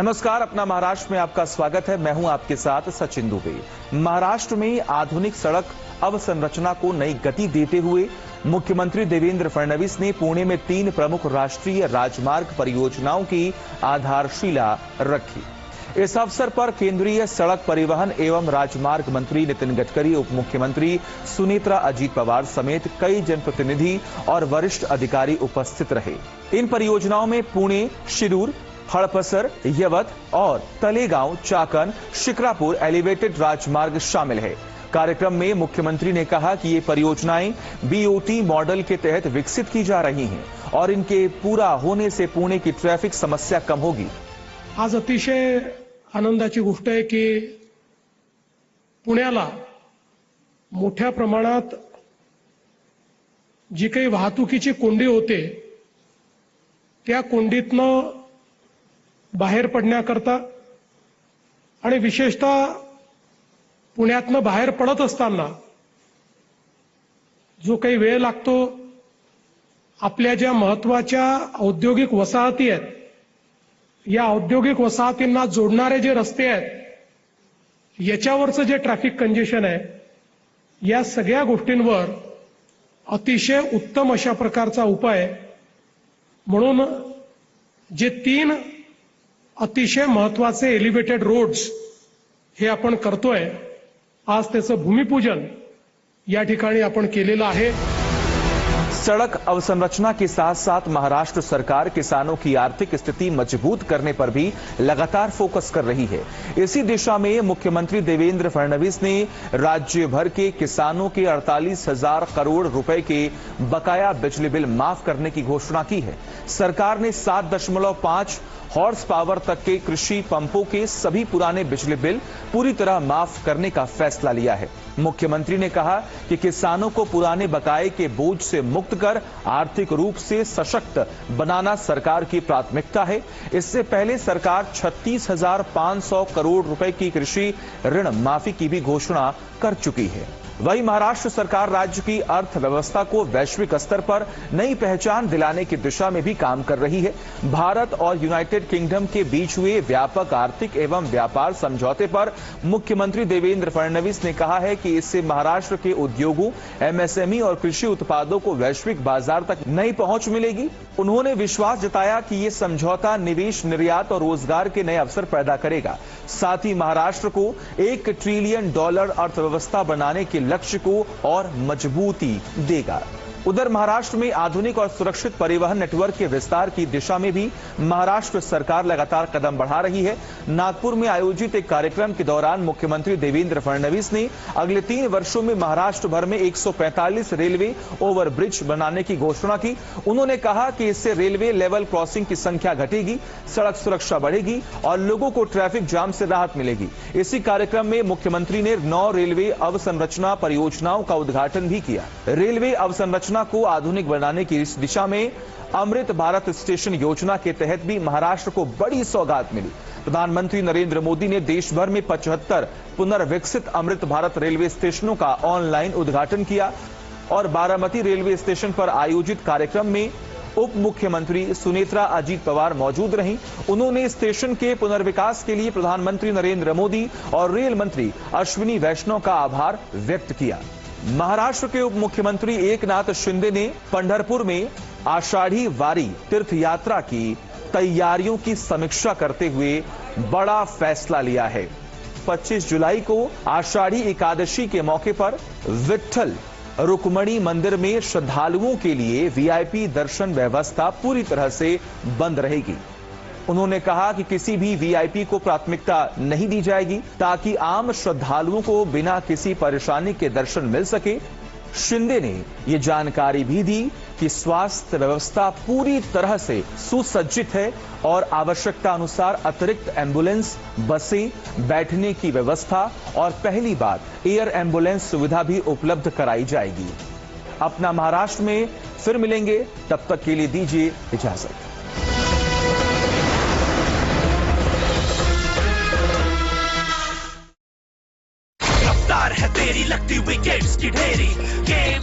नमस्कार, अपना महाराष्ट्र में आपका स्वागत है। मैं हूं आपके साथ सचिन दुबे। महाराष्ट्र में आधुनिक सड़क अवसंरचना को नई गति देते हुए मुख्यमंत्री देवेंद्र फडणवीस ने पुणे में 3 प्रमुख राष्ट्रीय राजमार्ग परियोजनाओं की आधारशिला रखी। इस अवसर पर केंद्रीय सड़क परिवहन एवं राजमार्ग मंत्री नितिन गडकरी, उप मुख्यमंत्री सुनेत्रा अजीत पवार समेत कई जनप्रतिनिधि और वरिष्ठ अधिकारी उपस्थित रहे। इन परियोजनाओं में पुणे, शिरूर, हड़पसर, यवत और तलेगांव, चाकन, शिक्रापुर एलिवेटेड राजमार्ग शामिल है। कार्यक्रम में मुख्यमंत्री ने कहा कि ये परियोजनाएं बीओटी मॉडल के तहत विकसित की जा रही हैं और इनके पूरा होने से पुणे की ट्रैफिक समस्या कम होगी। आज अतिशय आनंदाची गोष्ट आहे की पुण्याला मोठ्या प्रमाणात जी काही वाहतुकीची कोंडी होते त्या कोंडीतनं बाहेर पडण्याकरता आणि विशेषतः पुण्यातनं बाहेर पडत असताना जो काही वेळ लागतो, आपल्या ज्या महत्त्वाच्या औद्योगिक वसाहती आहेत, या औद्योगिक वसाहतींना जोडणारे जे रस्ते आहेत, याच्यावरचं जे ट्रॅफिक कंजेशन आहे, या सगळ्या गोष्टींवर अतिशय उत्तम अशा प्रकारचा उपाय म्हणून जे 3 अतिशय महत्त्वाचे एलिवेटेड रोड्स हे आपण करतोय, आज त्याचं भूमिपूजन या ठिकाणी आपण केलेलं आहे। सड़क अवसंरचना के साथ साथ महाराष्ट्र सरकार किसानों की आर्थिक स्थिति मजबूत करने पर भी लगातार फोकस कर रही है। इसी दिशा में मुख्यमंत्री देवेंद्र फडणवीस ने राज्य भर के किसानों के 48,000 करोड़ रुपए के बकाया बिजली बिल माफ करने की घोषणा की है। सरकार ने 7.5 हॉर्स पावर तक के कृषि पंपों के सभी पुराने बिजली बिल पूरी तरह माफ करने का फैसला लिया है। मुख्यमंत्री ने कहा कि किसानों को पुराने बकाये के बोझ से मुक्त कर आर्थिक रूप से सशक्त बनाना सरकार की प्राथमिकता है। इससे पहले सरकार 36,500 करोड़ रुपए की कृषि ऋण माफी की भी घोषणा कर चुकी है। वहीं महाराष्ट्र सरकार राज्य की अर्थव्यवस्था को वैश्विक स्तर पर नई पहचान दिलाने की दिशा में भी काम कर रही है। भारत और यूनाइटेड किंगडम के बीच हुए व्यापक आर्थिक एवं व्यापार समझौते पर मुख्यमंत्री देवेंद्र फडणवीस ने कहा है कि इससे महाराष्ट्र के उद्योगों, एमएसएमई और कृषि उत्पादों को वैश्विक बाजार तक नई पहुंच मिलेगी। उन्होंने विश्वास जताया कि ये समझौता निवेश, निर्यात और रोजगार के नए अवसर पैदा करेगा, साथ ही महाराष्ट्र को $1 ट्रिलियन अर्थव्यवस्था बनाने के लक्ष्य को और मजबूती देगा। उधर महाराष्ट्र में आधुनिक और सुरक्षित परिवहन नेटवर्क के विस्तार की दिशा में भी महाराष्ट्र सरकार लगातार कदम बढ़ा रही है। नागपुर में आयोजित एक कार्यक्रम के दौरान मुख्यमंत्री देवेंद्र फडणवीस ने अगले 3 वर्षों में महाराष्ट्र भर में 145 रेलवे ओवरब्रिज बनाने की घोषणा की। उन्होंने कहा कि इससे रेलवे लेवल क्रॉसिंग की संख्या घटेगी, सड़क सुरक्षा बढ़ेगी और लोगों को ट्रैफिक जाम से राहत मिलेगी। इसी कार्यक्रम में मुख्यमंत्री ने 9 रेलवे अवसंरचना परियोजनाओं का उद्घाटन भी किया। रेलवे अवसंरचना को आधुनिक बनाने की इस दिशा में अमृत भारत स्टेशन योजना के तहत भी महाराष्ट्र को बड़ी सौगात मिली। प्रधानमंत्री नरेंद्र मोदी ने देश भर में 75 पुनर्विकसित अमृत भारत रेलवे स्टेशनों का ऑनलाइन उद्घाटन किया और बारामती रेलवे स्टेशन पर आयोजित कार्यक्रम में उप मुख्यमंत्री सुनेत्रा अजीत पवार मौजूद रहीं। उन्होंने स्टेशन के पुनर्विकास के लिए प्रधानमंत्री नरेंद्र मोदी और रेल मंत्री अश्विनी वैष्णव का आभार व्यक्त किया। महाराष्ट्र के उप मुख्यमंत्री एकनाथ शिंदे ने पंढरपुर में आषाढ़ी वारी तीर्थ यात्रा की तैयारियों की समीक्षा करते हुए बड़ा फैसला लिया है। 25 जुलाई को आषाढ़ी एकादशी के मौके पर विट्ठल रुक्मणी मंदिर में श्रद्धालुओं के लिए वीआईपी दर्शन व्यवस्था पूरी तरह से बंद रहेगी। उन्होंने कहा कि किसी भी वीआईपी को प्राथमिकता नहीं दी जाएगी ताकि आम श्रद्धालुओं को बिना किसी परेशानी के दर्शन मिल सके। शिंदे ने ये जानकारी भी दी कि स्वास्थ्य व्यवस्था पूरी तरह से सुसज्जित है और आवश्यकता अनुसार अतिरिक्त एम्बुलेंस, बसें, बैठने की व्यवस्था और पहली बार एयर एम्बुलेंस सुविधा भी उपलब्ध कराई जाएगी। अपना महाराष्ट्र में फिर मिलेंगे, तब तक के लिए दीजिए इजाजत। है तेरी लगती विकेट्स की ढेरी, गेम